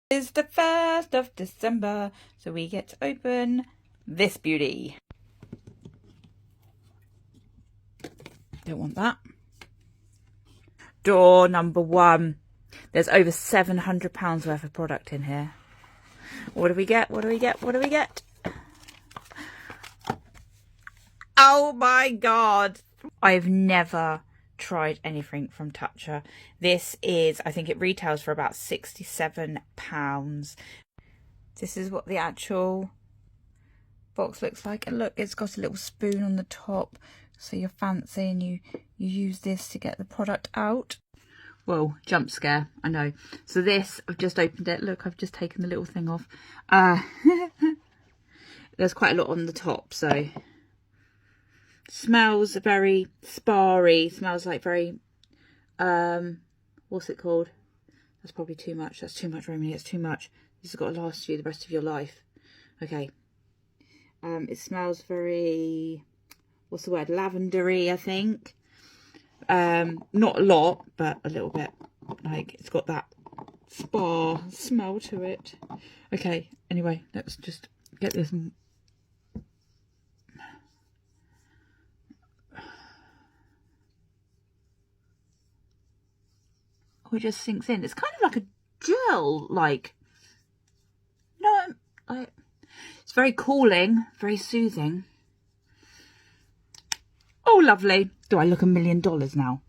It's the 1st of December, so we get to open this beauty. Don't want that. Door number 1. There's over £700 worth of product in here. What do we get? What do we get? What do we get? Oh my god! I've never tried anything from Toucher. This is, I think it retails for about £67. This is what the actual box looks like. And look, it's got a little spoon on the top, so you're fancy and you use this to get the product out. Whoa, jump scare, I know. So this, I've just opened it. Look, I've just taken the little thing off. There's quite a lot on the top, so smells very sparry. Smells like very, what's it called? That's probably too much. That's too much, Romy. It's too much. This has got to last you the rest of your life. Okay. It smells very, what's the word? Lavendery, I think. Not a lot, but a little bit. Like, it's got that spa smell to it. Okay, anyway, let's just get this. Oh, it just sinks in. It's kind of like a gel, like, no, it's very cooling, very soothing. Oh, lovely. Do I look $1 million now?